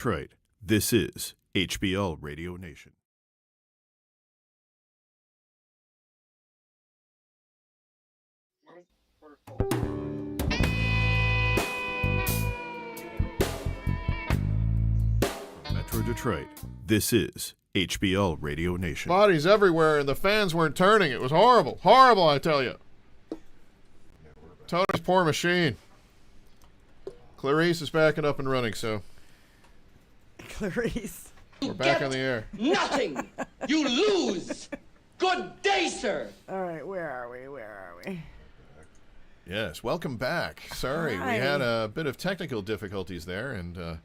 Detroit. This is HBL Radio Nation. From Metro Detroit, this is HBL Radio Nation. Bodies everywhere, and the fans weren't turning. It was horrible. Horrible, I tell you. Tony's poor machine. Clarice is back and up and running, so Clarice. we're back on the air. Nothing. You lose. Good day, sir. All right, where are we? Yes, welcome back. Sorry, Hi. we had a bit of technical difficulties there, and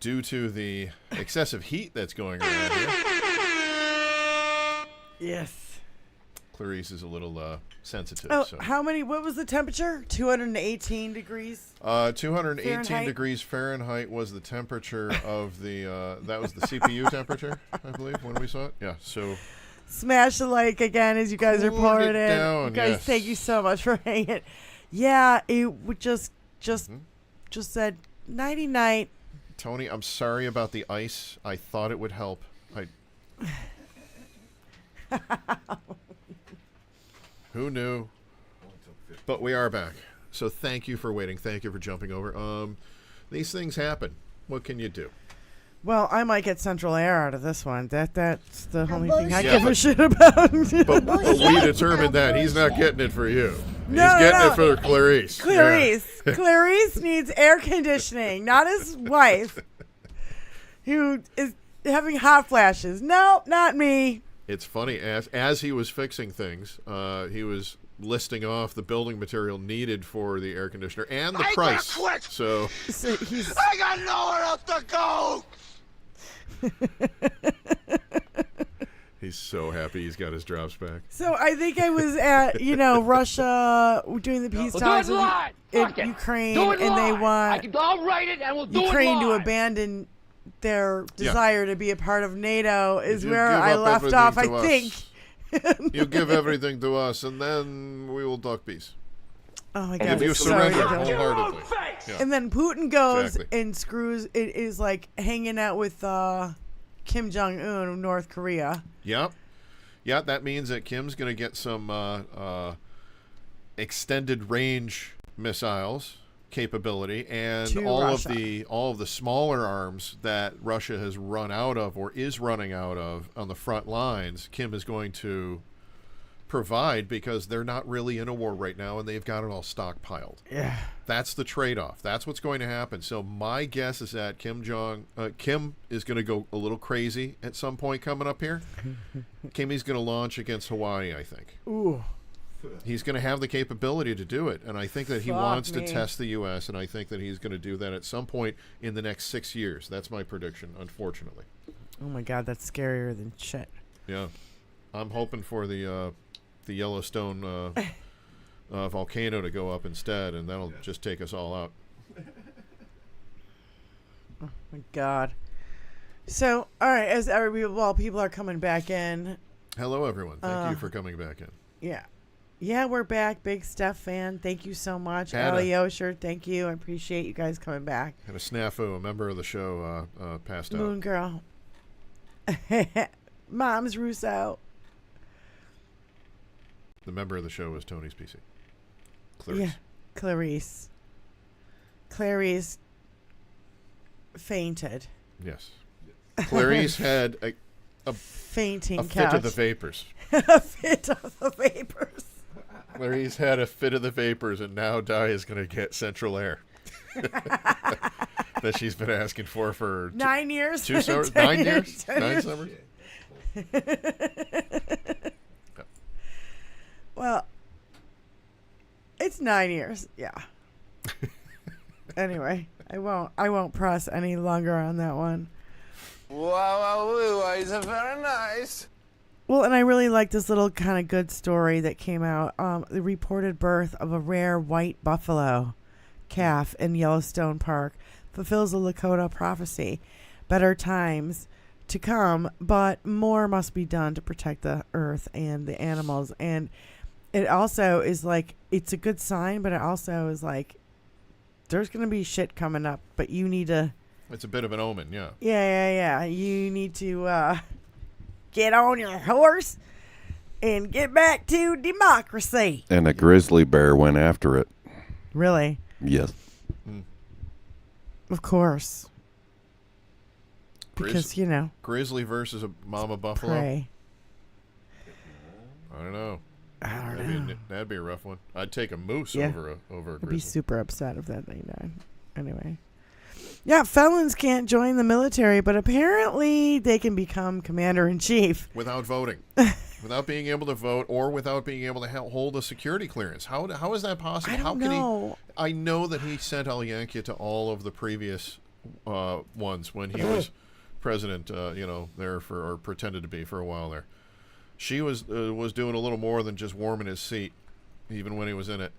due to the excessive heat that's going around here, Yes. Clarice is a little sensitive. Oh, so. what was the temperature? 218 degrees? 218 Fahrenheit? degrees Fahrenheit was the temperature of the, that was the CPU temperature, I believe, when we saw it. Yeah, so. Smash the like again as you guys are Cooled pouring it in. down, You guys, yes. thank you so much for hanging. Yeah, it would just said nighty night. Tony, I'm sorry about the ice. I thought it would help. Who knew? But we are back. So thank you for waiting. Thank you for jumping over. These things happen. What can you do? Well, I might get central air out of this one. That's the only thing I Yeah, give a but- shit about. But we determined that he's not getting it for you. No, He's getting no. it for Clarice. Clarice. Yeah. Clarice needs air conditioning, not his wife, who is having hot flashes. No, not me. It's funny, as he was fixing things, he was listing off the building material needed for the air conditioner and the price. So So he's I got nowhere else to go. he's so happy he's got his drops back. So I think I was at, Russia doing the peace talks in Ukraine, and they want I'll write it and we'll do Ukraine it to live. abandon their desire to be a part of NATO. Is You where give I up left everything off, I to us. think. You give everything to us, and then we will talk peace. Oh my If God! you it's so surrender ridiculous. wholeheartedly. Yeah. And then Putin goes Exactly. and screws. It is like hanging out with Kim Jong Un of North Korea. Yep. Yeah, that means that Kim's going to get some extended range missiles capability, and To all Russia. of the smaller arms that Russia has run out of or is running out of on the front lines. Kim is going to provide because they're not really in a war right now, and they've got it all stockpiled. Yeah. That's the trade-off. That's what's going to happen. So my guess is that Kim is going to go a little crazy at some point coming up here. Kimmy's going to launch against Hawaii, I think. Ooh. He's going to have the capability to do it, and I think that he Fuck wants me. to test the U.S., and I think that he's going to do that at some point in the next 6 years. That's my prediction, unfortunately. Oh my God, that's scarier than shit. Yeah. I'm hoping for the Yellowstone volcano to go up instead, and that'll just take us all out. Oh my God. So, all right, while people are coming back in, Hello, everyone. Thank you for coming back in. yeah, we're back. Big Steph fan. Thank you so much. Had a- Ali Osher, thank you. I appreciate you guys coming back. Had a snafu. A member of the show passed out. Moon Girl. Mom's Russo. The member of the show was Tony's PC. Clarice. Yeah, Clarice. Clarice fainted. Yes. Clarice had a Fainting fit couch. of the vapors. A fit of the vapors. Clarice had a fit of the vapors, and now Di is going to get central air. That she's been asking for 9 years. 2 summers. 10 9 years? 10 9 years. summers? Well, it's 9 years. Yeah. Anyway, I won't press any longer on that one. Wow, it's very nice. Well, and I really like this little kind of good story that came out. The reported birth of a rare white buffalo calf in Yellowstone Park fulfills the Lakota prophecy. Better times to come, but more must be done to protect the earth and the animals. And it also is like, it's a good sign, but it also is like, there's going to be shit coming up, but you need to It's a bit of an omen, yeah. Yeah. You need to get on your horse and get back to democracy. And a grizzly bear went after it. Really? Yes. Of course. Because, Grizzly versus a mama buffalo? prey. I don't know. I don't know. That'd be a rough one. I'd take a moose Yeah. over a I'd grizzly. be super upset if that thing died. Anyway. Yeah, felons can't join the military, but apparently they can become commander-in-chief. Without voting. Without being able to vote or without being able to hold a security clearance. How is that possible? I don't know. I know that he sent Alyankia to all of the previous ones when he was president, there or pretended to be for a while there. She was doing a little more than just warming his seat, even when he was in it.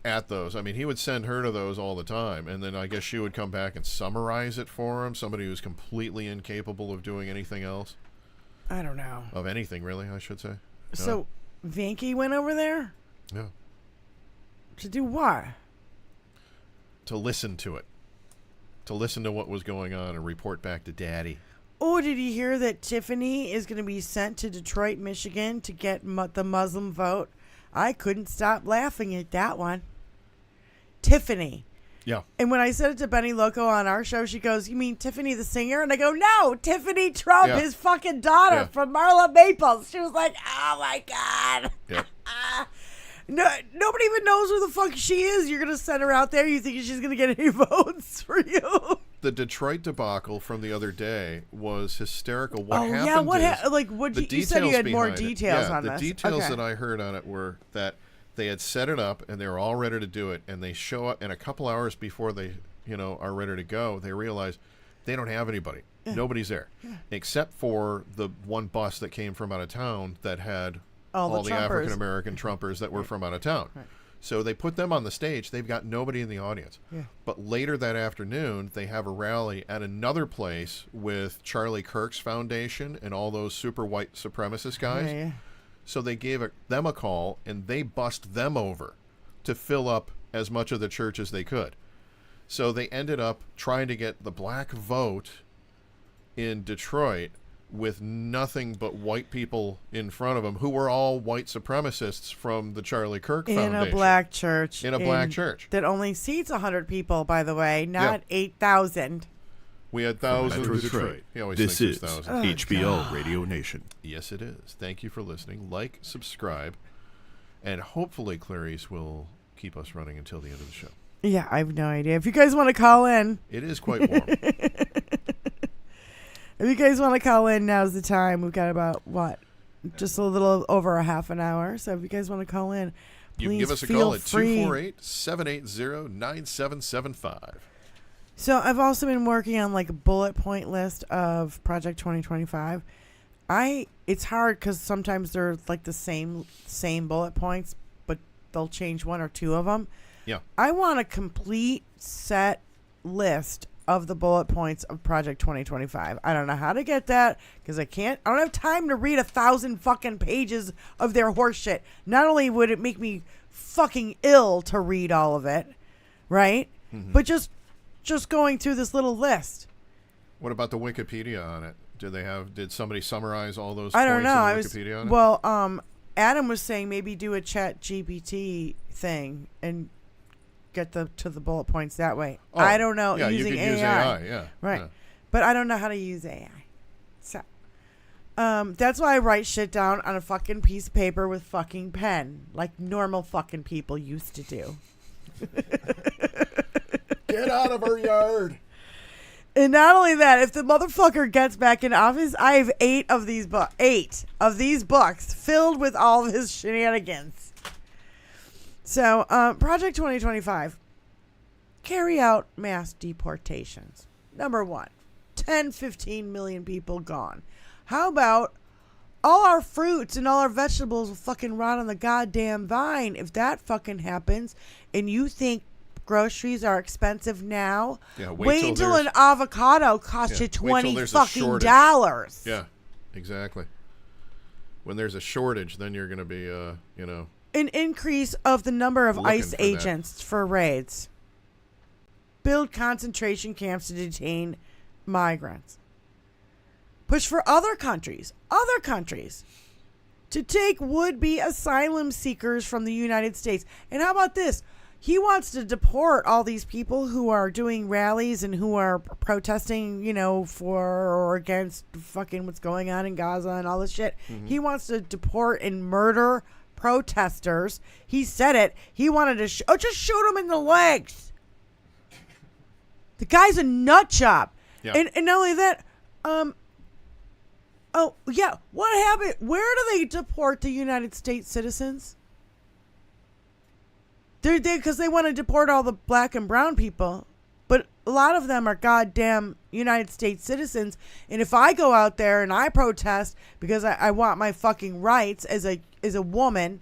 At those, I mean, he would send her to those all the time, and then I guess she would come back and summarize it for him. Somebody who's completely incapable of doing anything else. I don't know. Of anything, really, I should say. So, Vanky went over there? Yeah. To do what? To listen to it. To listen to what was going on and report back to Daddy. Oh, did you hear that Tiffany is going to be sent to Detroit, Michigan to get the Muslim vote? I couldn't stop laughing at that one. Tiffany. Yeah. And when I said it to Benny Loco on our show, she goes, "You mean Tiffany the singer?" And I go, "No, Tiffany Trump, his fucking daughter from Marla Maples." She was like, "Oh my God." Yeah. No, nobody even knows who the fuck she is. You're going to send her out there. You think she's going to get any votes for you? The Detroit debacle from the other day was hysterical. What happened? Yeah, what you said you had more details on this. The details that I heard on it were that they had set it up and they were all ready to do it, and they show up, and a couple hours before they, are ready to go, they realize they don't have anybody. Yeah. Nobody's there, except for the one bus that came from out of town that had all the African American Trumpers that were from out of town. Right. So they put them on the stage. They've got nobody in the audience. Yeah. But later that afternoon, they have a rally at another place with Charlie Kirk's foundation and all those super white supremacist guys. Yeah. So they gave them a call, and they bussed them over to fill up as much of the church as they could. So they ended up trying to get the black vote in Detroit with nothing but white people in front of them who were all white supremacists from the Charlie Kirk Foundation. In a black church. Black church. That only seats 100 people, by the way, not 8,000. We had thousands Metro in Detroit. This is thousands. HBL Radio Nation. Yes, it is. Thank you for listening. Like, subscribe, and hopefully Clarice will keep us running until the end of the show. Yeah, I have no idea. If you guys want to call in. It is quite warm. If you guys want to call in, now's the time. We've got about, just a little over a half an hour. So if you guys want to call in, please you can give us a call at 248-780-9775. So I've also been working on a bullet point list of Project 2025. It's hard because sometimes they're the same bullet points, but they'll change one or two of them. Yeah. I want a complete set list of the bullet points of Project 2025. I don't know how to get that because I don't have time to read 1,000 fucking pages of their horse shit. Not only would it make me fucking ill to read all of it, right? Mm-hmm. But just going through this little list. What about the Wikipedia on it? Did somebody summarize all those I don't points know. in the Wikipedia on it? Well, Adam was saying maybe do a Chat GPT thing and get to the bullet points that way. I don't know. Yeah, using you could use AI. Yeah. Right. Yeah. But I don't know how to use AI. So that's why I write shit down on a fucking piece of paper with fucking pen, like normal fucking people used to do. Get out of her yard. And not only that, if the motherfucker gets back in office, I have 8 of these books filled with all of his shenanigans. So, Project 2025, carry out mass deportations. Number 1, 10-15 million people gone. How about all our fruits and all our vegetables will fucking rot on the goddamn vine if that fucking happens, and you think groceries are expensive now? Yeah, wait until an avocado costs you $20 fucking dollars. Yeah, exactly. When there's a shortage, then you're going to be, an increase of the number of ICE agents for raids. build concentration camps to detain migrants. Push for other countries to take would-be asylum seekers from the United States. And how about this? He wants to deport all these people who are doing rallies and who are protesting, for or against fucking what's going on in Gaza and all this shit. Mm-hmm. He wants to deport and murder protesters. He said it. He wanted to just shoot him in the legs. The guy's a nut job. Yeah. And not only that, oh, yeah, what happened? Where do they deport the United States citizens? Because they want to deport all the black and brown people. But a lot of them are goddamn United States citizens. And if I go out there and I protest because I want my fucking rights as a woman,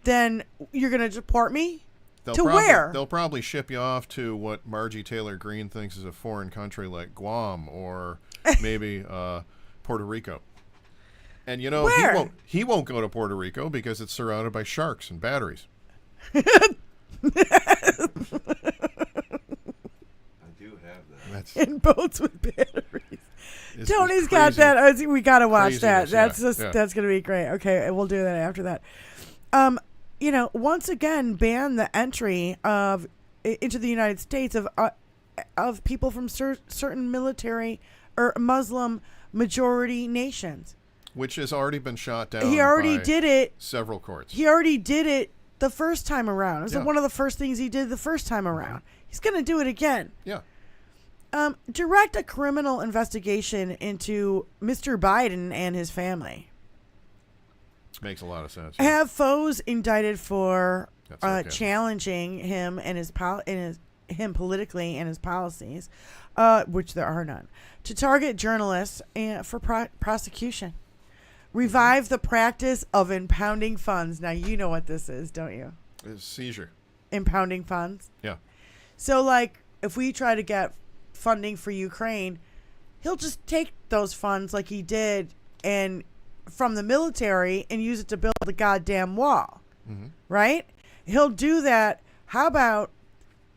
then you're going to deport me? Where? They'll probably ship you off to what Margie Taylor Greene thinks is a foreign country like Guam or maybe Puerto Rico. And Where? he won't go to Puerto Rico because it's surrounded by sharks and batteries. I do have that. In boats with batteries. Tony's got that. We got to watch that. That's that's going to be great. Okay, we'll do that after that. Once again, ban the entry into the United States of people from certain military or Muslim majority nations. Which has already been shot down. He already did it. Several courts. He already did it the first time around. It was one of the first things he did the first time around. He's going to do it again. Yeah. Direct a criminal investigation into Mr. Biden and his family. Makes a lot of sense. Have foes indicted for challenging him and him politically and his policies, which there are none. To target journalists for prosecution. Revive the practice of impounding funds. Now, you know what this is, don't you? It's seizure. Impounding funds? Yeah. So, if we try to get funding for Ukraine, he'll just take those funds like he did and from the military and use it to build the goddamn wall. Mm-hmm. Right? He'll do that. How about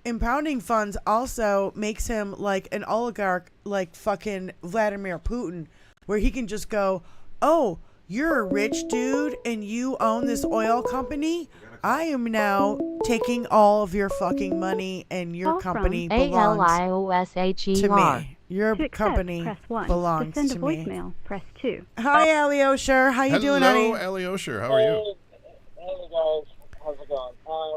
impounding funds also makes him like an oligarch like fucking Vladimir Putin, where he can just go, oh, you're a rich dude and you own this oil company. I am now taking all of your fucking money and your company belongs to me. Your company belongs to me. Voicemail, press 2. Hi, Alyosher. How you doing, honey? Hello, Alyosher. How are you? Hey, guys. How's it going?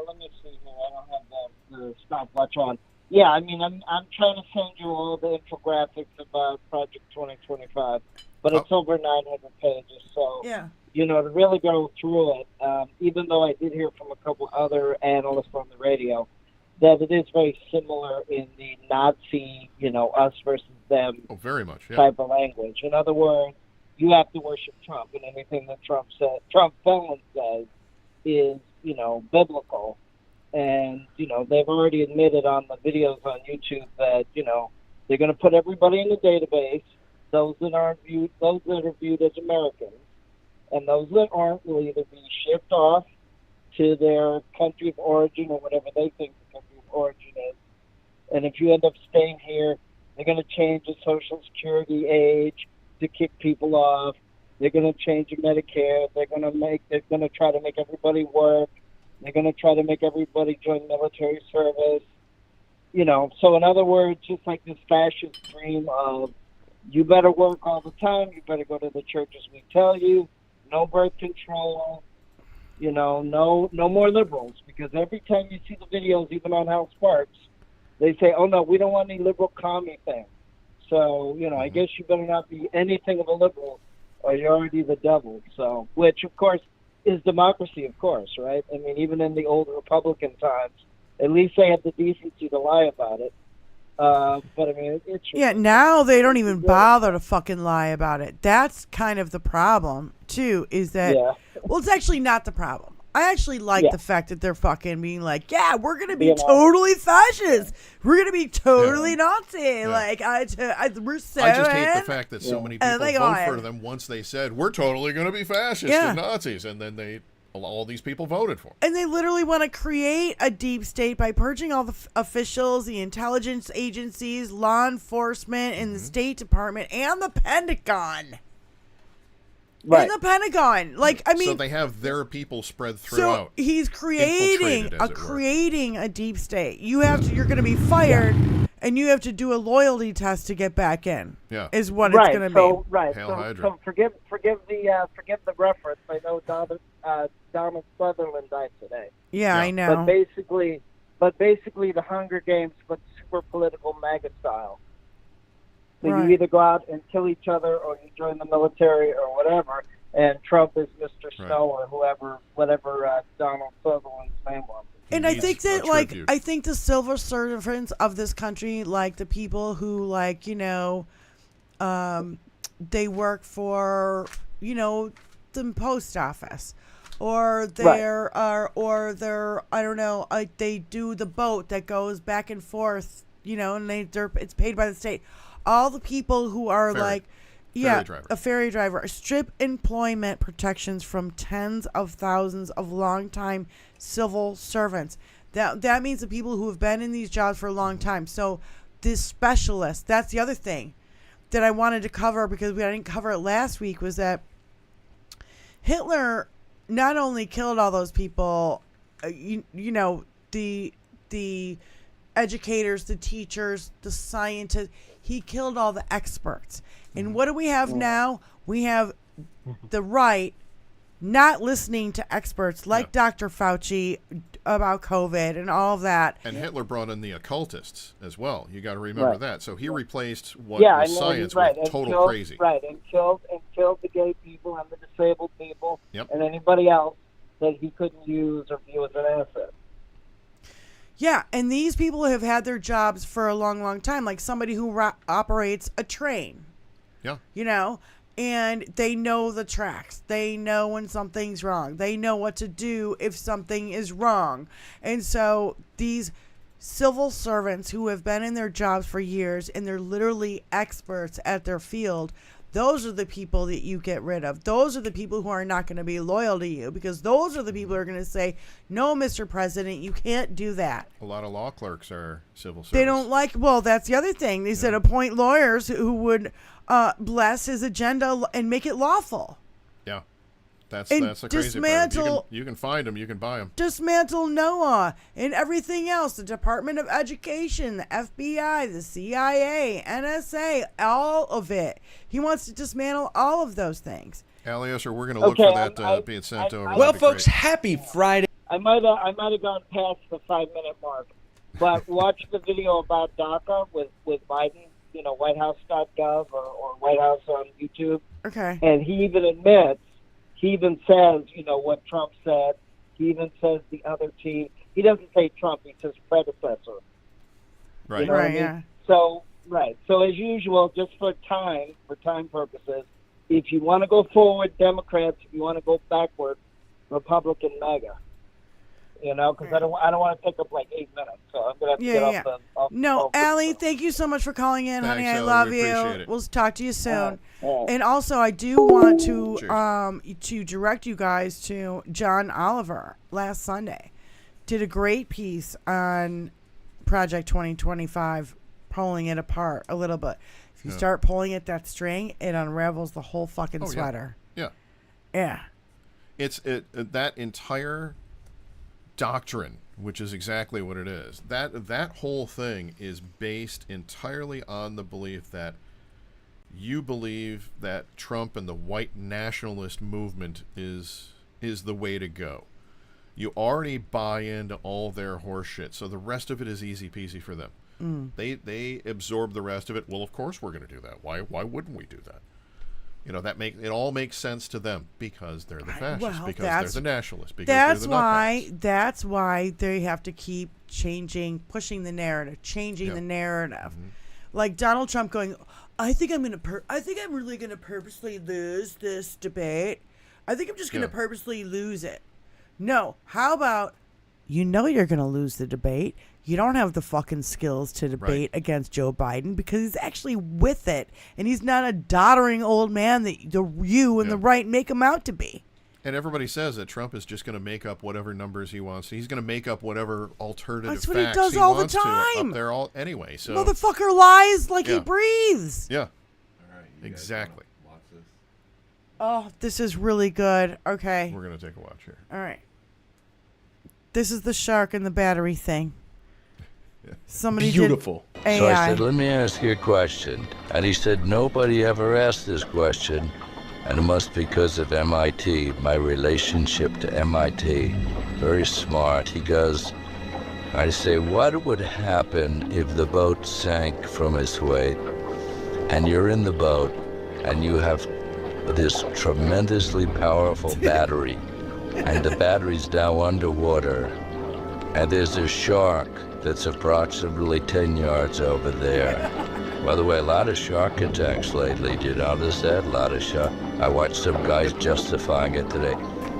Let me see here. I don't have the stopwatch on. Yeah, I'm trying to send you all the infographics about Project 2025, but it's over 900 pages. So, to really go through it, even though I did hear from a couple other analysts on the radio, that it is very similar in the Nazi, us versus them very much, type of language. In other words, you have to worship Trump, and anything that Trump Felon says is, biblical. And, they've already admitted on the videos on YouTube that, they're going to put everybody in the database, those that are viewed as Americans, and those that aren't will either be shipped off to their country of origin or whatever they think the country of origin is. And if you end up staying here, they're going to change the Social Security age to kick people off. They're going to change your Medicare. They're going to try to make everybody work. They're going to try to make everybody join military service. So in other words, just like this fascist dream of you better work all the time, you better go to the church as we tell you, no birth control, no more liberals. Because every time you see the videos, even on House Sparks, they say, oh no, we don't want any liberal commie thing. So, I guess you better not be anything of a liberal or you're already the devil. So, which of course is democracy, of course, right? I mean, even in the old Republican times, at least they had the decency to lie about it. But I mean, it's now they don't even bother to fucking lie about it. That's kind of the problem too. Is that well, it's actually not the problem. I actually like the fact that they're fucking being like, we're gonna be totally fascist. We're gonna be totally Nazi. Yeah. Like we're so. I just hate the fact that so many people vote for them once they said we're totally gonna be fascist and Nazis, and then they all these people voted for. And they literally want to create a deep state by purging all the officials, the intelligence agencies, law enforcement, and the State Department, and the Pentagon. Right. And the Pentagon. Like, I mean... So they have their people spread throughout. So he's creating infiltrated, a deep state. You're going to be fired, and you have to do a loyalty test to get back in. Yeah. Is what it's going to be. Right. Hail So Hydra. forgive the reference. I know Donald Sutherland died today. Yeah, I know. But basically, the Hunger Games, but super political MAGA style. So Right. you either go out and kill each other, or you join the military, or whatever. And Trump is Mr. Snow, or whatever Donald Sutherland's name was. And I think that, tribute. I think the civil servants of this country, like the people who, like, you know, they work for, you know, the post office, or they're, I don't know, they do the boat that goes back and forth, you know, and it's paid by the state. All the people who are a ferry driver, strip employment protections from tens of thousands of longtime civil servants. That means the people who have been in these jobs for a long time. So this specialist, that's the other thing that I wanted to cover, because I didn't cover it last week, was that Hitler not only killed all those people, you know, the educators, the teachers, the scientists, he killed all the experts. And what do we have now? We have the right not listening to experts like Dr. Fauci about COVID and all of that. And Hitler brought in the occultists as well. You got to remember that. So he replaced what was science with total crazy. Right, and killed the gay people and the disabled people Yep. and anybody else that he couldn't use or view as an asset. Yeah, and these people have had their jobs for a long, long time, like somebody who operates a train. Yeah. You know, and they know the tracks. They know when something's wrong. They know what to do if something is wrong. And so these civil servants who have been in their jobs for years and they're literally experts at their field, those are the people that you get rid of. Those are the people who are not going to be loyal to you, because those are the people who are going to say, no, Mr. President, you can't do that. A lot of law clerks are civil servants. They don't like, well, that's the other thing. They said appoint lawyers who would bless his agenda and make it lawful. Yeah. That's the crazy part. You can find them, you can buy them. Dismantle NOAA and everything else, the Department of Education, the FBI, the CIA, NSA, all of it. He wants to dismantle all of those things. Alias, we're going to look for that being sent over. Well, folks, happy Friday. I might have gone past the 5-minute mark, but watch the video about DACA with Biden, you know, whitehouse.gov or White House on YouTube. Okay. And he even says, you know, what Trump said. He even says the other team. He doesn't say Trump, he says predecessor. Right. You know what I mean? Yeah. So as usual, just for time purposes, if you want to go forward, Democrats. If you want to go backward, Republican MAGA. You know, because I don't want to take up like 8 minutes. So I'm going to have to get off the... No, Allie, thank you so much for calling in, honey. Thanks, I Allie, love we you. appreciate it. We'll talk to you soon. All right. And also, I do want to Cheers. to direct you guys to John Oliver last Sunday. Did a great piece on Project 2025, pulling it apart a little bit. If you start pulling at that string, it unravels the whole fucking sweater. Yeah. Yeah. It's that entire doctrine, which is exactly what it is. That whole thing is based entirely on the belief that you believe that Trump and the white nationalist movement is the way to go. You already buy into all their horse shit, so the rest of it is easy peasy for them. They absorb the rest of it. Well, of course we're going to do that. Why wouldn't we do that? You know, it all makes sense to them because they're the fascists, because they're the nationalists, because they're the nutbags. That's why they have to keep pushing the narrative, changing the narrative. Like Donald Trump going, I think I'm really gonna purposely lose this debate. I think I'm just gonna purposely lose it. No, how about you're gonna lose the debate. You don't have the fucking skills to debate against Joe Biden because he's actually with it, and he's not a doddering old man that you and the right make him out to be. And everybody says that Trump is just going to make up whatever numbers he wants. He's going to make up whatever alternative That's what facts he does all the wants to time. up there all anyway. So Motherfucker lies like he Yeah. breathes. yeah, All right, you guys exactly. wanna watch this? Oh, this is really good. Okay. We're going to take a watch here. All right. This is the shark and the battery thing. Somebody Beautiful. did So I AI. said, let me ask you a question. And he said, nobody ever asked this question. And it must be because of MIT, my relationship to MIT. Very smart. He goes, I say, what would happen if the boat sank from its weight and you're in the boat and you have this tremendously powerful battery and the battery's now underwater and there's a shark that's approximately 10 yards over there. By the way, a lot of shark attacks lately. Do you notice that? A lot of shark. I watched some guys justifying it today.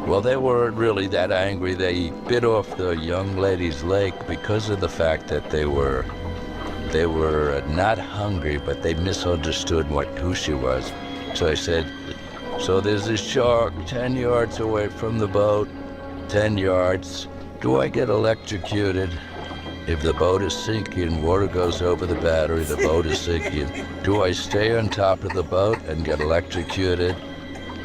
Well, they weren't really that angry. They bit off the young lady's leg because of the fact that they were not hungry, but they misunderstood who she was. So I said, so there's a shark 10 yards away from the boat, 10 yards. Do I get electrocuted? If the boat is sinking, water goes over the battery, the boat is sinking. Do I stay on top of the boat and get electrocuted?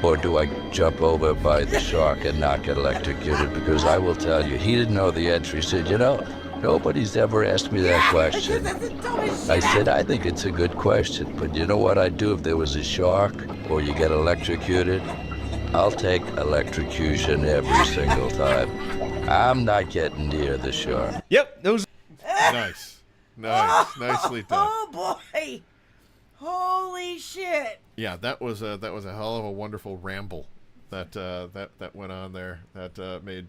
Or do I jump over by the shark and not get electrocuted? Because I will tell you, he didn't know the answer. He said, nobody's ever asked me that question. I said, I think it's a good question, but you know what I'd do if there was a shark or you get electrocuted? I'll take electrocution every single time. I'm not getting near the shark. Yep, those. Nice. Nicely done. Oh boy! Holy shit! Yeah, that was a hell of a wonderful ramble that went on there. That made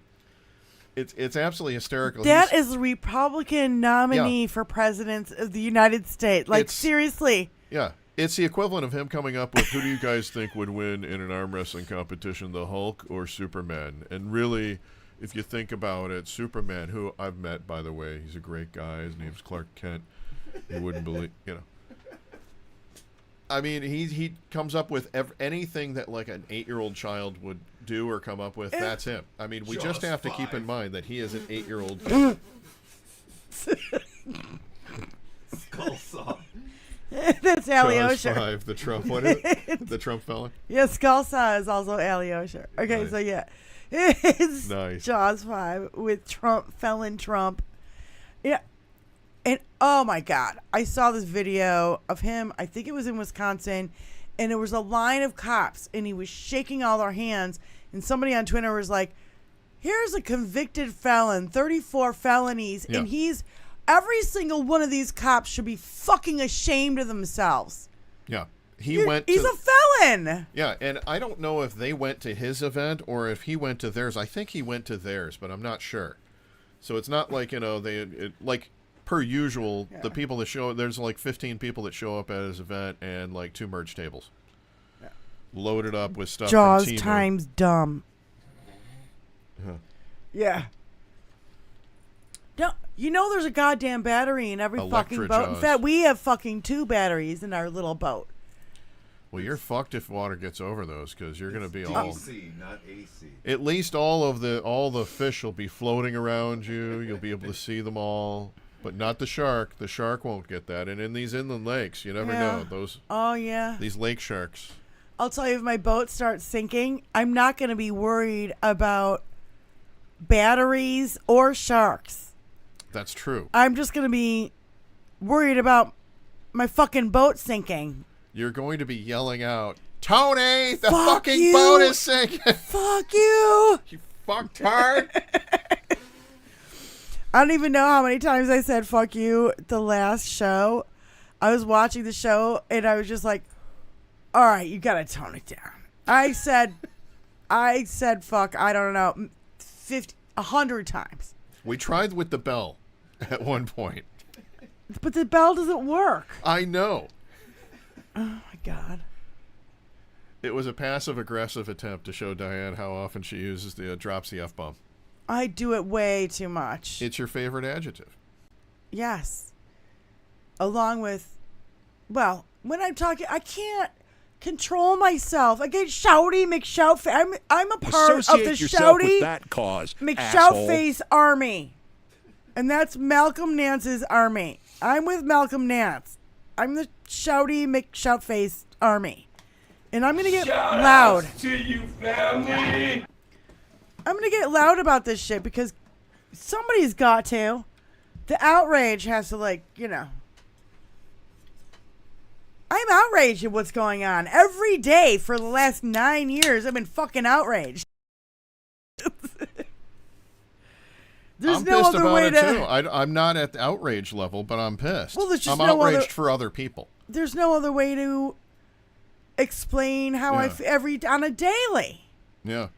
it's absolutely hysterical. That is the Republican nominee for president of the United States. Like, It's- seriously. Yeah, it's the equivalent of him coming up with who do you guys think would win in an arm wrestling competition, the Hulk or Superman? And really, if you think about it, Superman, who I've met, by the way, he's a great guy. His name's Clark Kent. You wouldn't believe, I mean, he comes up with anything that like an 8-year-old child would do or come up with. That's him. I mean, we just have to keep in mind that he is an 8-year-old. Skull saw. That's Jaws Alyosha. 5, the Trump. What is it? The Trump fella. Yeah, Skullsaw is also Alyosha. Okay, Nice. so yeah. It's Nice. Jaws 5 with felon Trump. Yeah. And oh my God, I saw this video of him. I think it was in Wisconsin, and there was a line of cops, and he was shaking all their hands. And somebody on Twitter was like, "Here's a convicted felon, 34 felonies, Yeah. and every single one of these cops should be fucking ashamed of themselves." Yeah. He's to, a felon. Yeah, and I don't know if they went to his event or if he went to theirs. I think he went to theirs, but I'm not sure. So it's not like, like per usual, the people that show, there's like 15 people that show up at his event and like 2 merge tables. Yeah. Loaded up with stuff Jaws from Temu. times dumb. Huh. Yeah. No, there's a goddamn battery in every fucking Electra boat. In Jaws. fact, we have fucking 2 batteries in our little boat. Well, you're fucked if water gets over those because you're going to be all. DC, not AC. At least all the fish will be floating around you. You'll be able to see them all, but not the shark. The shark won't get that. And in these inland lakes, you never know those. Oh yeah. These lake sharks. I'll tell you, if my boat starts sinking, I'm not going to be worried about batteries or sharks. That's true. I'm just going to be worried about my fucking boat sinking. You're going to be yelling out, "Tony, the Fuck fucking you. boat is sinking!" Fuck you. You fucktard. I don't even know how many times I said fuck you the last show. I was watching the show and I was just like, all right, you got to tone it down. I said fuck, I don't know, 100 times. We tried with the bell at one point. But the bell doesn't work. I know. Oh my God. It was a passive-aggressive attempt to show Diane how often she uses drops the F-bomb. I do it way too much. It's your favorite adjective. Yes. Along with, well, when I'm talking, I can't control myself. I get shouty McShoutface. I'm a part of the yourself shouty with that cause, McShoutface army. And that's Malcolm Nance's army. I'm with Malcolm Nance. I'm the shouty McShoutface army. And I'm going to get loud. To you, family. I'm going to get loud about this shit because somebody's got to. The outrage has to, like, you know. I'm outraged at what's going on. Every day for the last 9 years, I've been fucking outraged. There's I'm no pissed other about way it to. too. I'm not at the outrage level, but I'm pissed. Well, there's just I'm no outraged other- for other people. There's no other way to explain how I on a daily. Yeah.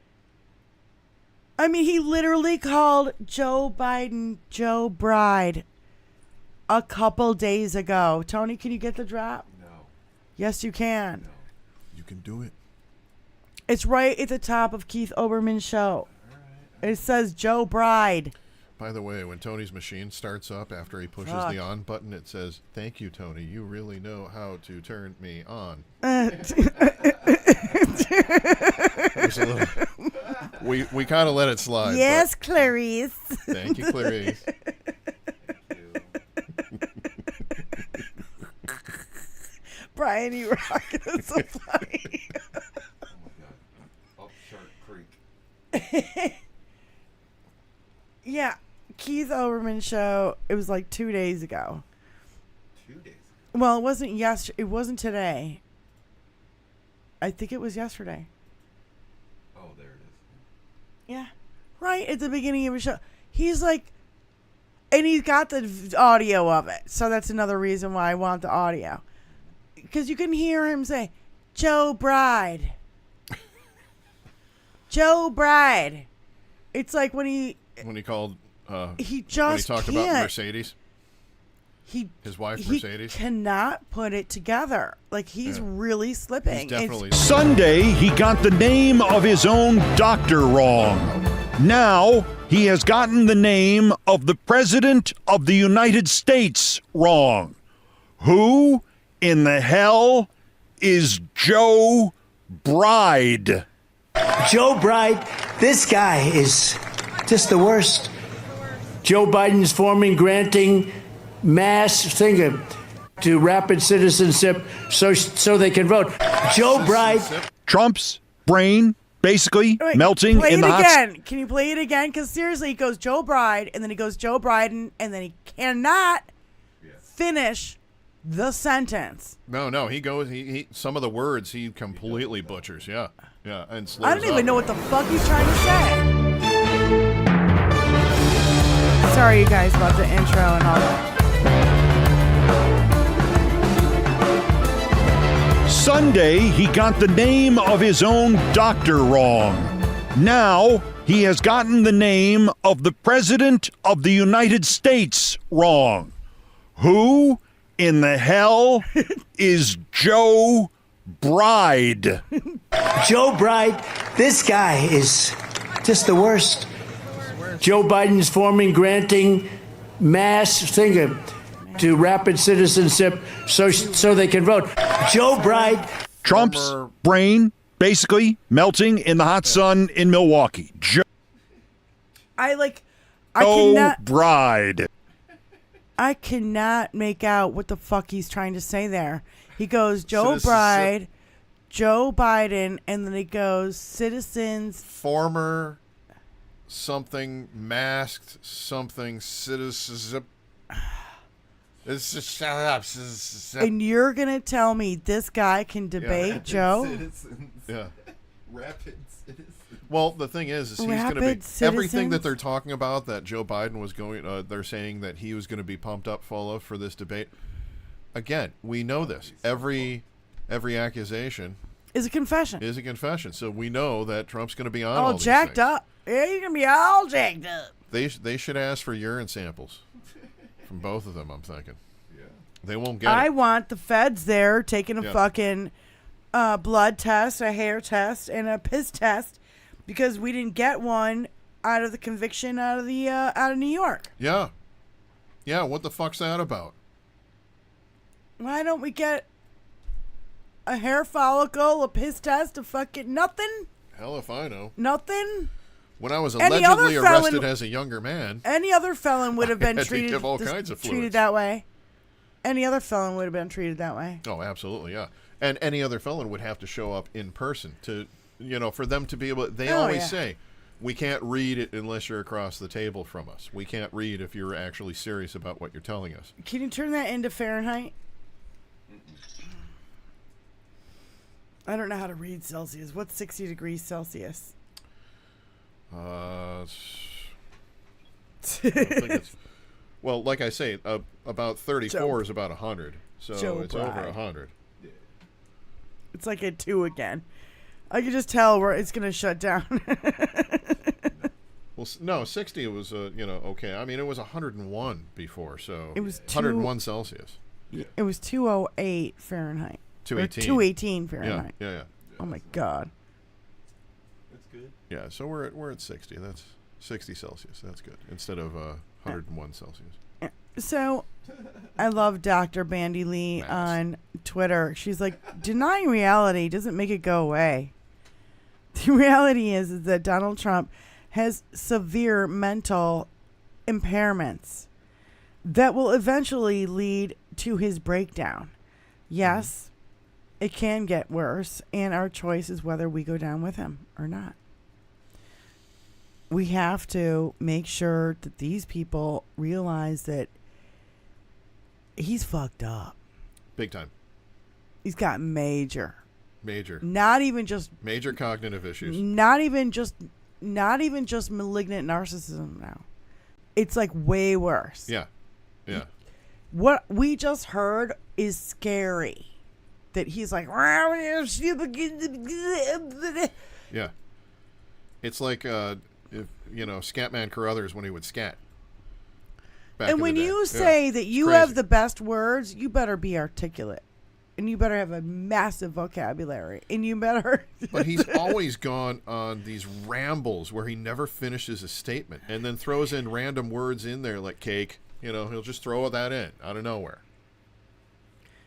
I mean, he literally called Joe Biden Joe Bride a couple days ago. Tony, can you get the drop? No. Yes, you can. No. You can do it. It's right at the top of Keith Olbermann's show. It says Joe Bride. By the way, when Tony's machine starts up after he pushes the on button, it says, "Thank you, Tony. You really know how to turn me on." We kind of let it slide. Yes, Clarice. Thank you, Clarice. Brian, you rock. It's so funny. Oh my God. Up Shark Creek. Yeah, Keith Olbermann show. It was like 2 days ago. 2 days. Well, it wasn't yesterday. It wasn't today. I think it was yesterday. Oh, there it is. Yeah, right at the beginning of the show. He's like, and he's got the audio of it. So that's another reason why I want the audio. Because you can hear him say, Joe Bride. Joe Bride. It's like when he called, he when just he talked can't. about Mercedes, his wife He Mercedes. cannot put it together. Like, he's really slipping. He's definitely. Sunday, he got the name of his own doctor wrong. Now, he has gotten the name of the President of the United States wrong. Who in the hell is Joe Bride? Joe Bride, this guy is just the worst. Joe Biden's granting mass to rapid citizenship so they can vote. Joe Bride. Trump's brain basically Wait, melting play in the it hot. again. Can you play it again? Because seriously, he goes Joe Bride, and then he goes Joe Biden, and then he cannot finish the sentence. No, he goes. He some of the words he completely butchers. Yeah, and slows I don't even up. know what the fuck he's trying to say. Sorry, you guys, about the intro and all that. Sunday, he got the name of his own doctor wrong. Now, he has gotten the name of the President of the United States wrong. Who in the hell is Joe Bride? Joe Bride, this guy is just the worst. Joe Biden's granting mass to rapid citizenship so they can vote. Joe Bride. Trump's brain basically melting in the hot sun in Milwaukee. Joe cannot. Bride. I cannot make out what the fuck he's trying to say there. He goes Joe Citizenship. Bride, Joe Biden, and then he goes citizens. Former something masked something citizenship. It's just shut up. And you're gonna tell me this guy can debate Joe? Yeah. Rapid citizens. Well, the thing is he's going to be Rapid everything that citizens? they're talking about that Joe Biden was going. They're saying that he was going to be pumped up full of for this debate. Again, we know this. Every accusation Is a confession. is a confession. So we know that Trump's going to be on all All these jacked things. up. Yeah, you're gonna be all jacked up. They should ask for urine samples from both of them. I'm thinking. Yeah. They won't get I it. want the feds there taking a Yeah. fucking blood test, a hair test, and a piss test because we didn't get one out of the conviction out of New York. Yeah. Yeah. What the fuck's that about? Why don't we get A hair follicle, a piss test, a fucking nothing? Hell if I know. Nothing? When I was Any allegedly other felon- arrested as a younger man, Any other felon would have been had to treated give all kinds of fluids. treated that way. Any other felon would have been treated that way. oh, absolutely, yeah. And any other felon would have to show up in person to, for them to be able. They always say, we can't read it unless you're across the table from us. We can't read if you're actually serious about what you're telling us. Can you turn that into Fahrenheit? I don't know how to read Celsius. What's 60 degrees Celsius? I think it's, well, like I say, about 34 is about 100. So it's over 100. It's like at 2 again. I can just tell where it's going to shut down. Well, no, 60 was, okay. I mean, it was 101 before, so it was 101 Celsius. It was 208 Fahrenheit. 218. 218 Fahrenheit. Yeah. Oh my God. That's good. Yeah, so we're at 60. That's 60 Celsius. That's good instead of 101 Celsius. So, I love Dr. Bandy Lee on Twitter. She's like, denying reality doesn't make it go away. The reality is that Donald Trump has severe mental impairments that will eventually lead to his breakdown. Yes, it can get worse, and our choice is whether we go down with him or not. We have to make sure that these people realize that he's fucked up. Big time. He's got major. Not even just major cognitive issues. Not even just malignant narcissism now. It's like way worse. Yeah. What we just heard is scary. That he's like, yeah. It's like if Scatman Carruthers when he would scat. And when you say that you have the best words, you better be articulate. And you better have a massive vocabulary. And you better... But he's always gone on these rambles where he never finishes a statement and then throws in random words in there like cake. He'll just throw that in out of nowhere.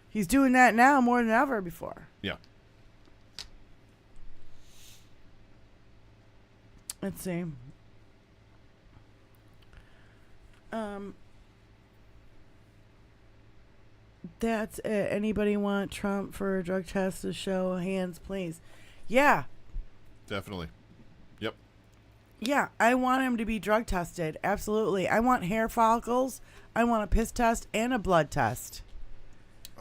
He's doing that now more than ever before. Yeah. Let's see. That's it. Anybody want Trump for a drug test? To show of hands, please. Yeah. Definitely. Yep. Yeah, I want him to be drug tested. Absolutely. I want hair follicles. I want a piss test and a blood test.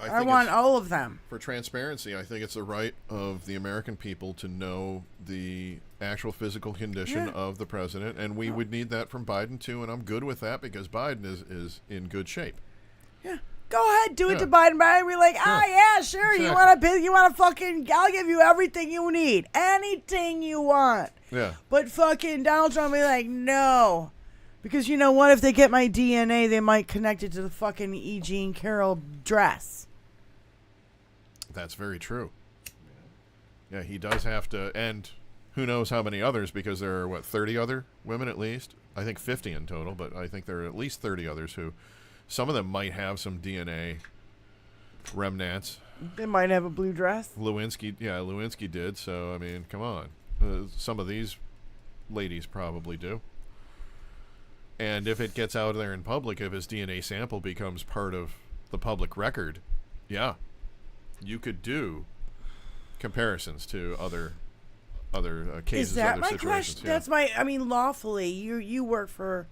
I want all of them. For transparency, I think it's the right of the American people to know the actual physical condition of the president, and we would need that from Biden too, and I'm good with that because Biden is in good shape. Yeah. Go ahead, do it to Biden. Biden be like, yeah, sure. Exactly. You want to fucking, I'll give you everything you need. Anything you want. Yeah. But fucking Donald Trump be like, no. Because you know what? If they get my DNA, they might connect it to the fucking E. Jean Carroll dress. That's very true. Yeah, he does have to, and who knows how many others, because there are, 30 other women at least? I think 50 in total, but I think there are at least 30 others who, some of them might have some DNA remnants. They might have a blue dress. Lewinsky did, so, I mean, come on. Some of these ladies probably do. And if it gets out there in public, if his DNA sample becomes part of the public record, yeah, you could do comparisons to other cases. Is that other my situations. question? Yeah. That's my. I mean, lawfully, you work for.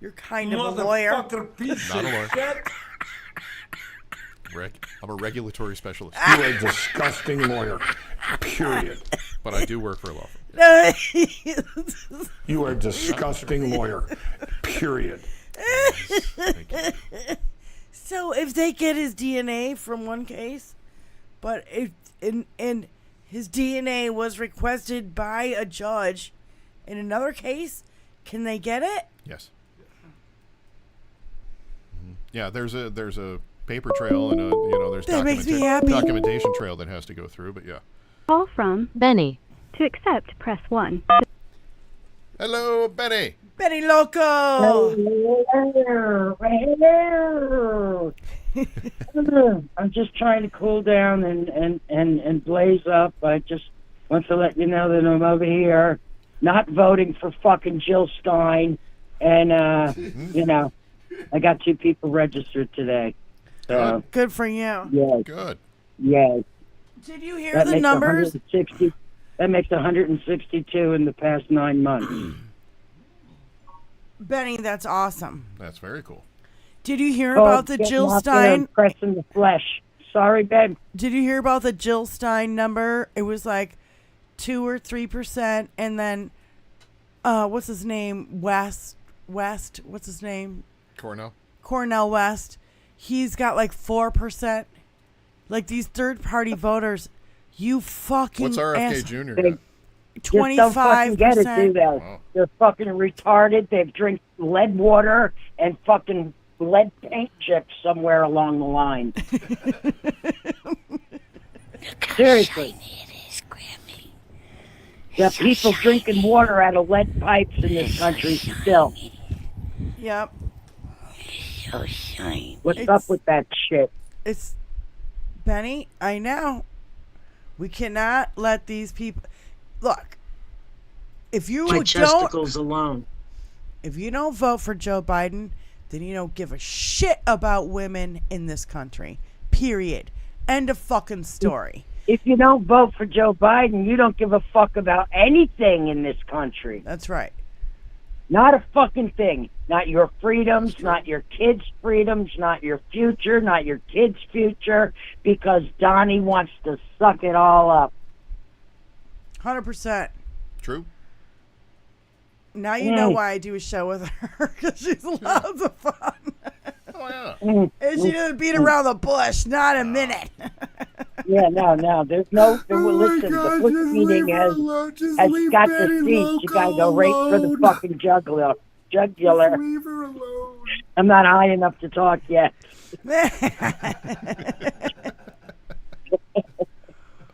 You're kind of a lawyer. Not a lawyer. I'm a regulatory specialist. You are a disgusting lawyer. Period. But I do work for a law firm. You are a disgusting lawyer. Period. So if they get his DNA from one case, but if and his DNA was requested by a judge in another case, can they get it? Yes. Mm-hmm. Yeah, there's a paper trail and there's documentation trail that has to go through, but yeah. Call from Benny. To accept, press 1. Hello, Benny. Benny Loco. Hello. I'm just trying to cool down and blaze up. I just want to let you know that I'm over here not voting for fucking Jill Stein. And, you know, I got 2 people registered today. So, good for you. Yeah. Good. Yeah. Did you hear the numbers? That makes 162 in the past 9 months. Benny, that's awesome. That's very cool. Did you hear about the Jill Stein? Pressing the flesh. Sorry, Ben. Did you hear about the Jill Stein number? It was like 2 or 3%, and then what's his name? West. What's his name? Cornell West. He's got like 4%. Like these third-party voters, you fucking. What's RFK Jr. got? 25%. Don't fucking get it, do they? Wow. They're fucking retarded. They've drank lead water and fucking lead paint chips somewhere along the line. Seriously. There are people drinking water out of lead pipes in this country still. Yep. So shiny. What's up with that shit? It's Benny, I know. We cannot let these people look. If you My chesticles alone. If you don't vote for Joe Biden, then you don't give a shit about women in this country. Period. End of fucking story. If you don't vote for Joe Biden, you don't give a fuck about anything in this country. That's right. Not a fucking thing. Not your freedoms, not your kids' freedoms, not your future, not your kids' future, because Donnie wants to suck it all up. 100%. True. Now you know why I do a show with her, because she's loads of fun. Oh, yeah. And she doesn't beat around the bush, not a minute. Yeah, no. There's no. Listen, the bush meeting has got the seats. You gotta go right for the fucking jugular. Leave her alone. I'm not high enough to talk yet.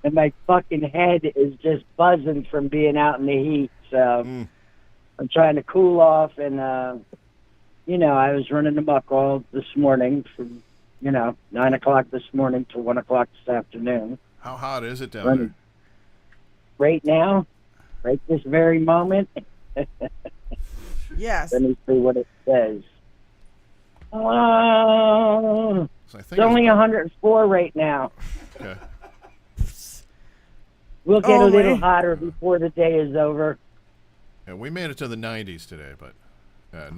And my fucking head is just buzzing from being out in the heat. So I'm trying to cool off. And, you know, I was running amok all this morning from, 9 o'clock this morning to 1 o'clock this afternoon. How hot is it down there? Right now, right this very moment. Yes. Let me see what it says. It's only 104 right now. Okay. We'll get a little hotter before the day is over. Yeah, we made it to the 90s today, but I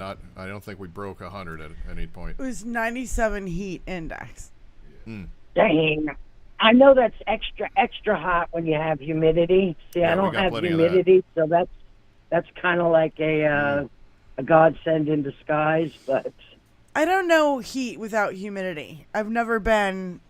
don't think we broke 100 at any point. It was 97 heat index. Dang. I know that's extra hot when you have humidity. See, I don't have humidity, so that's kind of like a godsend in disguise, but I don't know heat without humidity. I've never been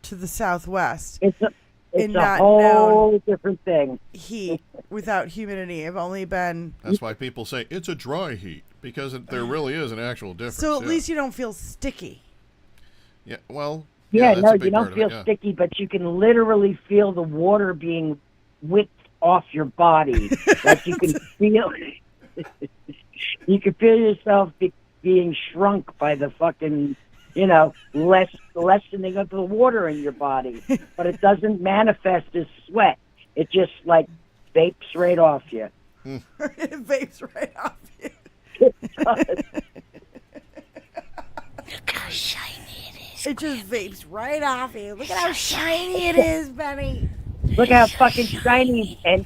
to the Southwest. It's a whole different thing. Heat without humidity. I've only been. That's why people say it's a dry heat, because there really is an actual difference. So at least you don't feel sticky. Yeah, well. Yeah, that's no, a big you don't part feel of it, sticky, but you can literally feel the water being whipped off your body. Like you can feel. You can feel yourself being shrunk by the fucking, lessening of the water in your body. But it doesn't manifest as sweat. It just, vapes right off you. It vapes right off you. It does. Look how shiny it is. It just vapes right off you. Look at how shiny it is, Benny. Look how fucking shiny and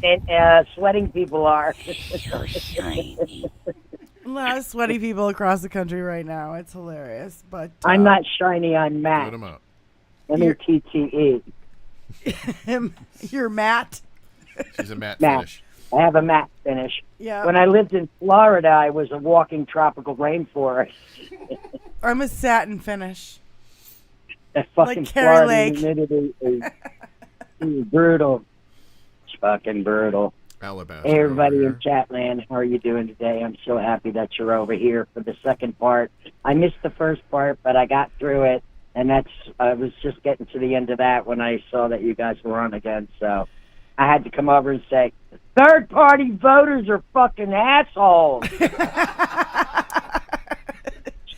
sweating people are. So shiny. A lot of sweaty people across the country right now. It's hilarious, but I'm not shiny. I'm matte. Put 'em up. MATTE. You're matte. She's a matte finish. I have a matte finish. Yeah. When I lived in Florida, I was a walking tropical rainforest. I'm a satin finish. That fucking Carrie Florida Lake. humidity is brutal. It's fucking brutal. Alabama. Hey, everybody in Chatland, how are you doing today? I'm so happy that you're over here for the second part. I missed the first part, but I got through it, and I was just getting to the end of that when I saw that you guys were on again, so I had to come over and say, third-party voters are fucking assholes.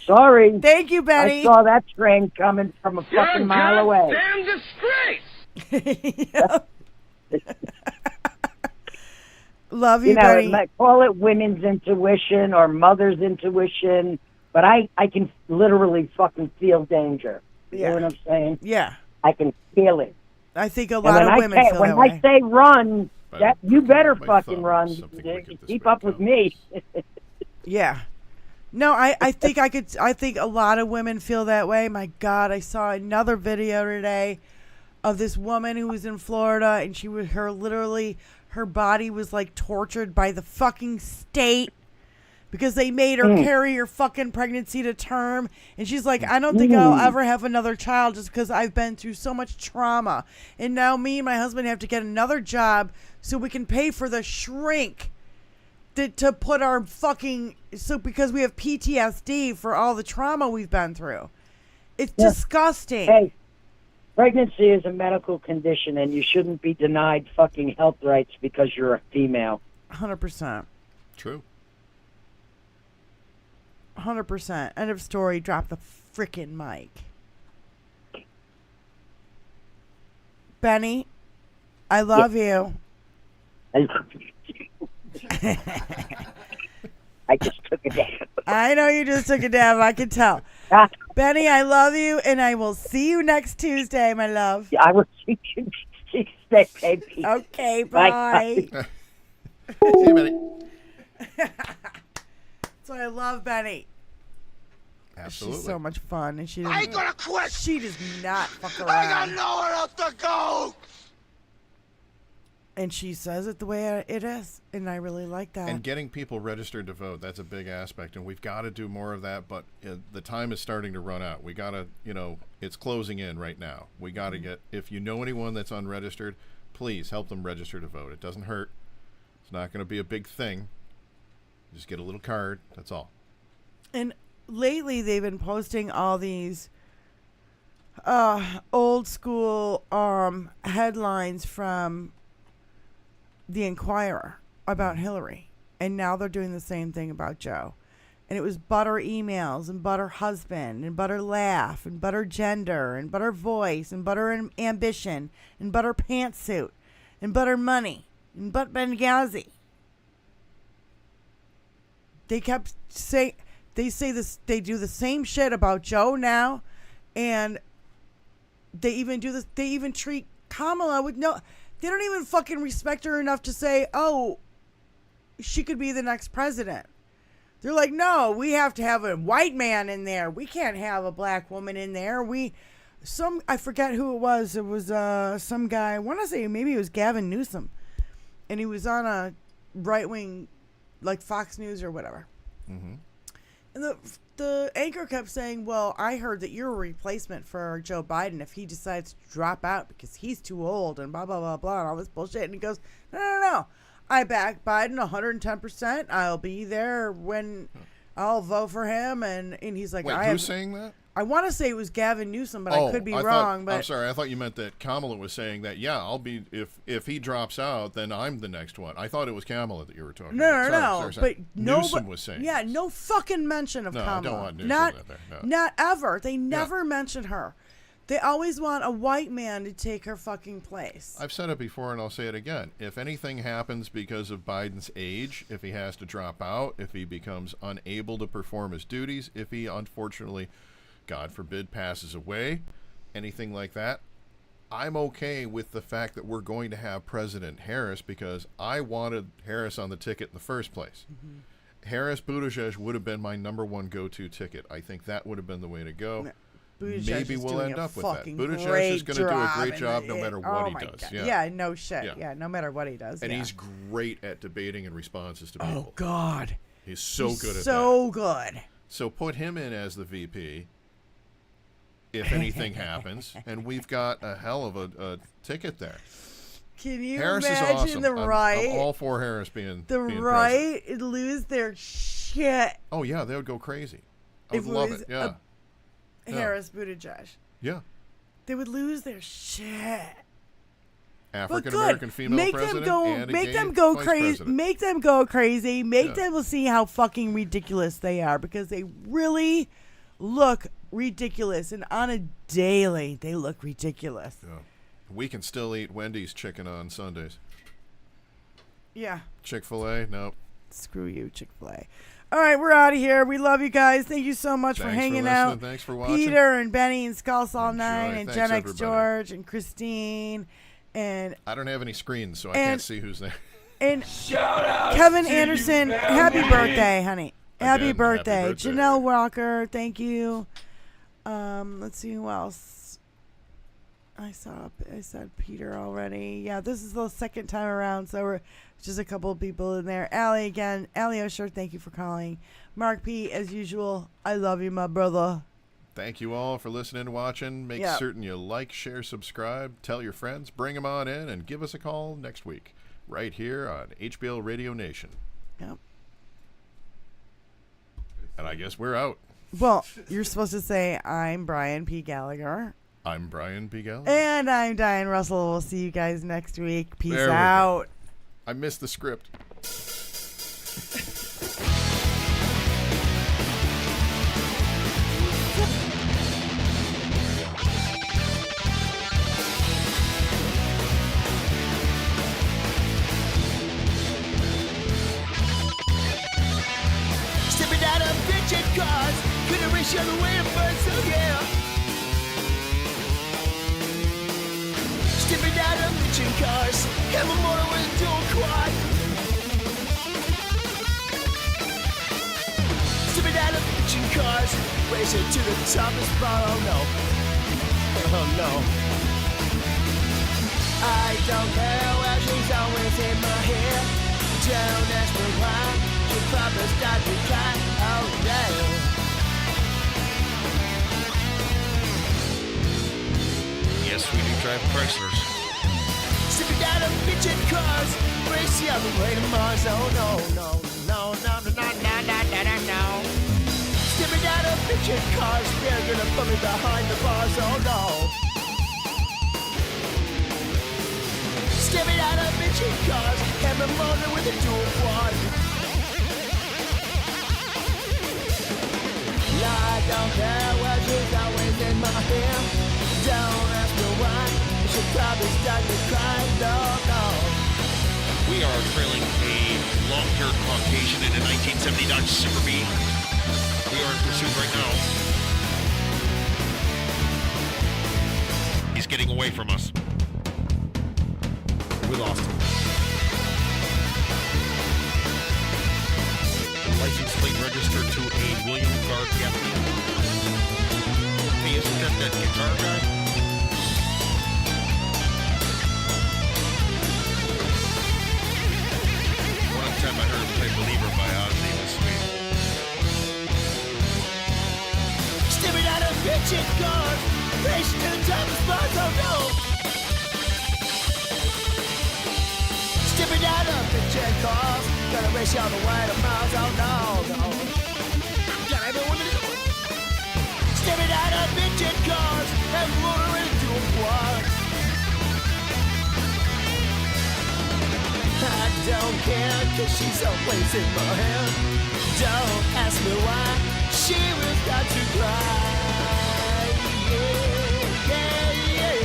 Sorry. Thank you, Benny. I saw that train coming from a fucking mile away. Damn disgrace! Yep. Love you, You know, Benny. call it women's intuition or mother's intuition, but I can literally fucking feel danger. You know what I'm saying? Yeah. I can feel it. I think a lot of women feel when that I way. say run, that you better my fucking thumb, run. something wicked this Keep way up with me. Yeah. No, I think I think a lot of women feel that way. My God, I saw another video today of this woman who was in Florida, and her body was like tortured by the fucking state because they made her carry her fucking pregnancy to term. And she's like, I don't think I'll ever have another child just because I've been through so much trauma. And now me and my husband have to get another job so we can pay for the shrink to put our fucking, so because we have PTSD for all the trauma we've been through. It's disgusting. Hey, pregnancy is a medical condition, and you shouldn't be denied fucking health rights because you're a female. 100%. True. 100%. End of story. Drop the frickin' mic. Benny, I love you. I love you. I just took a dab. I know you just took a dab. I can tell. Benny, I love you, and I will see you next Tuesday, my love. I will see you next Tuesday, baby. Okay, bye. See you, Benny. So I love Benny. Absolutely. She's so much fun, and she I ain't gonna quit! She does not fuck around. I got nowhere else to go! And she says it the way it is, and I really like that. And getting people registered to vote, that's a big aspect, and we've got to do more of that, but the time is starting to run out. We got to, it's closing in right now. We got to get, if you know anyone that's unregistered, please help them register to vote. It doesn't hurt. It's not going to be a big thing. Just get a little card, that's all. And lately they've been posting all these old school headlines from the Inquirer about Hillary, and now they're doing the same thing about Joe. And it was butter emails and butter husband and butter laugh and butter gender and butter voice and butter ambition and butter pantsuit and butter money and butt Benghazi. They kept saying, they say this, they do the same shit about Joe now, and they even do this, they even treat Kamala with no, they don't even fucking respect her enough to say, oh, she could be the next president. They're like, no, we have to have a white man in there. We can't have a black woman in there. I forget who it was. It was some guy, I want to say maybe it was Gavin Newsom. And he was on a right-wing, like Fox News or whatever. Mm-hmm. And the anchor kept saying, well, I heard that you're a replacement for Joe Biden if he decides to drop out because he's too old and blah, blah, blah, blah, and all this bullshit. And he goes, no. I back Biden 110%. I'll be there when I'll vote for him. And he's like, wait, who's saying that? I want to say it was Gavin Newsom, but I could be wrong. But I'm sorry. I thought you meant that Kamala was saying that, yeah, I'll be, if he drops out, then I'm the next one. I thought it was Kamala that you were talking about. No. Sorry. But Newsom was saying. Yeah, no fucking mention of Kamala. I don't want Newsom in there. No. Not ever. They never mention her. They always want a white man to take her fucking place. I've said it before and I'll say it again. If anything happens because of Biden's age, if he has to drop out, if he becomes unable to perform his duties, if he unfortunately, God forbid, passes away, anything like that, I'm okay with the fact that we're going to have President Harris because I wanted Harris on the ticket in the first place. Mm-hmm. Harris-Buttigieg would have been my number one go-to ticket. I think that would have been the way to go. Maybe we'll end up with that. Buttigieg is going to do a great job no matter what he does. Yeah, no shit. Yeah, no matter what he does. And he's great at debating and responses to people. Oh, God. He's so good at that. So good. So put him in as the VP if anything happens, and we've got a hell of a ticket there. Can you Harris imagine is awesome. the right? I'm all for Harris being right president. Lose their shit. Oh, yeah, they would go crazy. I would love it. Yeah. Harris Buttigieg. Yeah. They would lose their shit. African American female president and make them go crazy. Make them go crazy. Make them see how fucking ridiculous they are because they really look ridiculous. And on a daily, they look ridiculous. Yeah. We can still eat Wendy's chicken on Sundays. Yeah. Chick-fil-A? Nope. Screw you, Chick-fil-A. All right, we're out of here. We love you guys. Thank you so much for hanging out. Thanks for watching. Peter and Benny and Skull All 9 and Thanks, Gen X everybody. George and Christine and I don't have any screens, so I can't see who's there. And Kevin Anderson, happy birthday, honey. Happy birthday. Janelle Walker, thank you. Let's see who else. I said Peter already. Yeah, this is the second time around, so we're just a couple of people in there. Allie again. Allie O'Shore, thank you for calling. Mark P, as usual, I love you, my brother. Thank you all for listening and watching. Make certain you like, share, subscribe, tell your friends, bring them on in, and give us a call next week right here on HBL Radio Nation. Yep. And I guess we're out. Well, you're supposed to say, I'm Brian P. Gallagher. I'm Brian P. Gallagher. And I'm Diane Russell. We'll see you guys next week. Peace There we go. out. I missed the script. Stepping out of bitchin' cars, couldn't reach the other way to burn, so yeah. Stepping out of bitchin' cars, have a motor with a dual quad. Stepping out of bitchin' cars, racing to the top of the spot, oh no. Oh no. I don't care where she's always in my hair. Don't ask me why. She probably start to cry. Oh yeah. Yes, we do drive Chryslers. Sipping out of bitchin' cars, race the other way to Mars. Oh no, no, no, no, no, no, no, no, no, no, no. Sipping out of bitchin' cars, they're gonna put me behind the bars. Oh no. Stepping out of bitchin' cars, have a motor with a dual quad. I don't care what she's always in my hair. Don't ask me why. She'll probably start to cry. No, no. We are trailing a long-haired Caucasian in a 1970 Dodge Super Bee. We are in pursuit right now. He's getting away from us. We lost him. License plate registered to a William Gar Gaffney. Hey, isn't that guitar guy? One time I heard him play Believer by Ozzy. It was sweet. Stepping out of bitchin' cars, racing to the top of spots. Oh no. Stepping out of bitchin' cars, gonna race you all the way to Mars. Oh no, no. Yeah, everyone is stepping out of bitchin' cars, and motor into a quad. I don't care, cause she's always in my hand. Don't ask me why, she will start to cry. Yeah, yeah, yeah.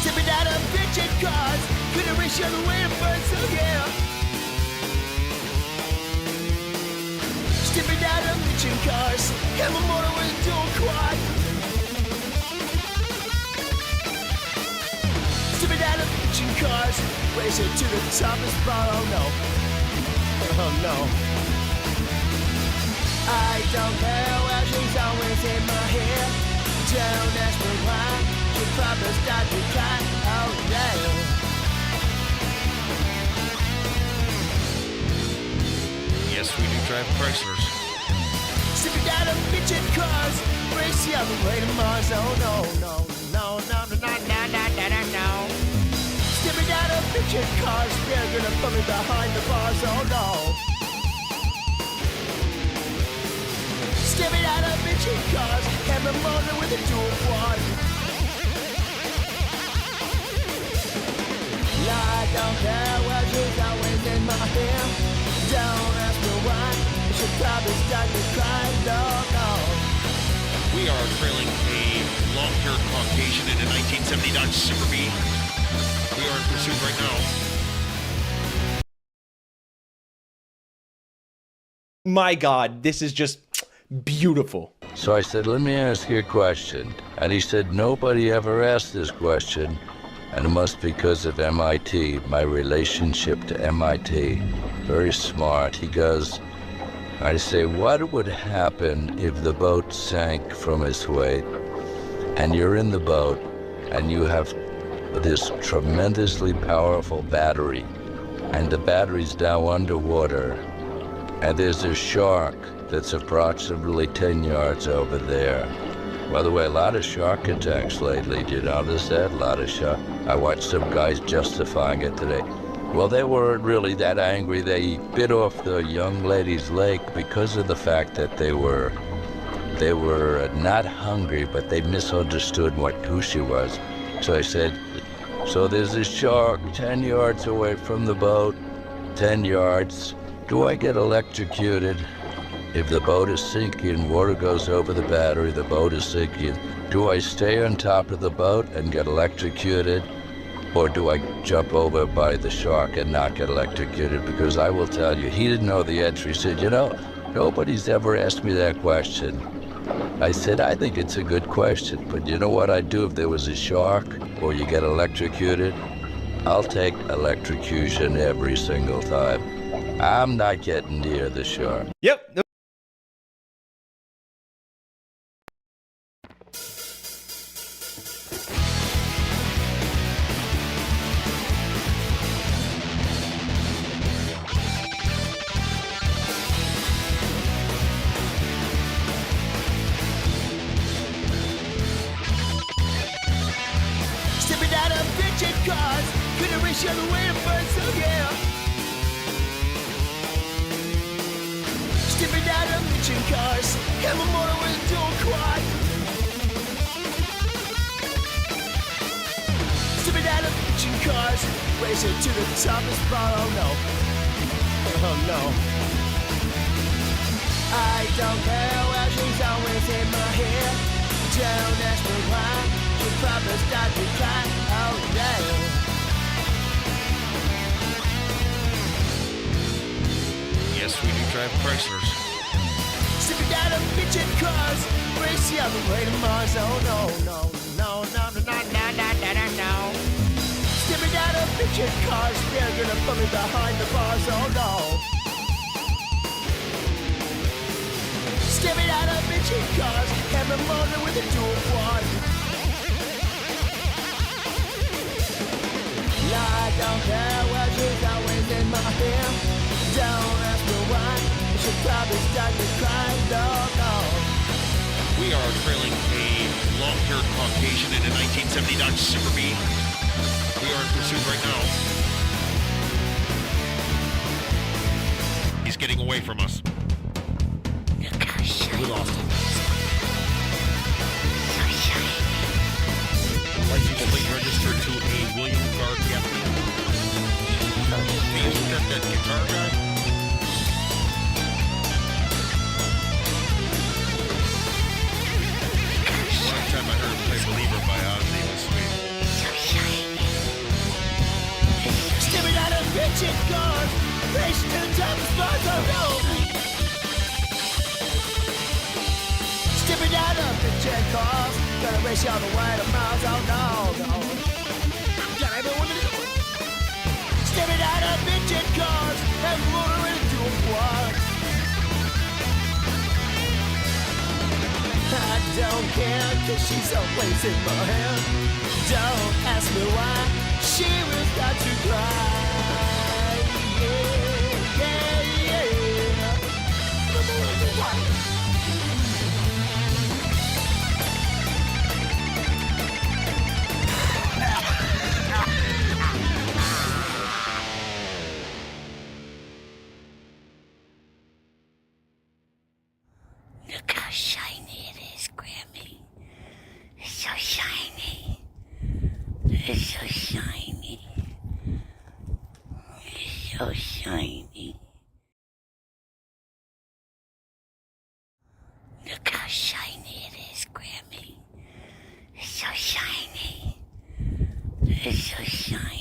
Stepping out of bitchin' cars, couldn't reach the other way to burn, so yeah. Stepping out of bitchin' cars, have a motor with a dual quad. Stepping out of bitchin' cars, racing to the top of the spot, oh no. Oh no. I don't care where she's always in my hair. Don't ask me why. She'll probably start to cry. Oh yeah. Yes, we do drive Chryslers. Stepping out of bitchin' cars, race the other way to Mars. Oh no, no, no, no, no, no, no, no, no, no, no. Stepping out of bitchin' cars, they're gonna put me behind the bars. Oh no. Stepping out of bitchin' cars, hammer motor with a dual quad. I don't care what you're always in my hair. Don't ask me why. You should probably start to cry. No, no. We are trailing a long-haired Caucasian in a 1970 Dodge Super Bee. We are in pursuit right now. My God, this is just beautiful. So I said, let me ask you a question. And he said, nobody ever asked this question. And it must be because of MIT, my relationship to MIT. Very smart. He goes, I say, what would happen if the boat sank from its weight and you're in the boat and you have this tremendously powerful battery and the battery's now underwater and there's a shark that's approximately 10 yards over there. By the way, a lot of shark attacks lately. Do you notice that? A lot of shark. I watched some guys justifying it today. Well, they weren't really that angry. They bit off the young lady's leg because of the fact that they were not hungry, but they misunderstood who she was. So I said, so there's a shark 10 yards away from the boat, 10 yards. Do I get electrocuted? If the boat is sinking, water goes over the battery, the boat is sinking. Do I stay on top of the boat and get electrocuted? Or do I jump over by the shark and not get electrocuted? Because I will tell you, he didn't know the answer. He said, you know, nobody's ever asked me that question. I said, I think it's a good question, but you know what I'd do if there was a shark or you get electrocuted? I'll take electrocution every single time. I'm not getting near the shark. Yep. Stepping out of bitchin' cars, couldn't reach the other way to burn, so yeah. Stepping out of bitchin' cars, hammer motor with a dual quad. Stepping out of bitchin' cars, racing to the top of the spot, oh no. Oh no. I don't care where she's always in my head. Don't ask me why, she'll probably start to cry, oh yeah. Yes, we do drive Chryslers. Stepping out of bitchin' cars, race the other way to Mars, oh no, no, no, no, no, no, no, no, no, no, no. Stepping out of bitchin' cars, they're gonna put me behind the bars, oh no. Stepping out of bitchin' cars, hammer motor with a dual quad. I don't care what she's always in my hair. Don't ask me why, you should probably start to cry, no, no. We are trailing a long-haired Caucasian in a 1970 Dodge Super Bee. We are in pursuit right now. He's getting away from us. We lost him. License plate registered to a William Gar captain. Hey, isn't that guitar guy? One time I heard him play Believer by Ozzy. It was sweet. Stepping out of bitchin' cars, racing to the top of spots, oh no. Stepping out of bitchin' cars, gonna race you all the way to Mars, oh no, no. Got everyone to do it. Stepping out of bitchin' cars, and motor into a quad. I don't care, cause she's always in my hand. Don't ask me why, she will start to cry. Yeah, yeah, yeah. so shiny. It's so shiny. Look how shiny it is, Grammy. It's so shiny. It's so shiny.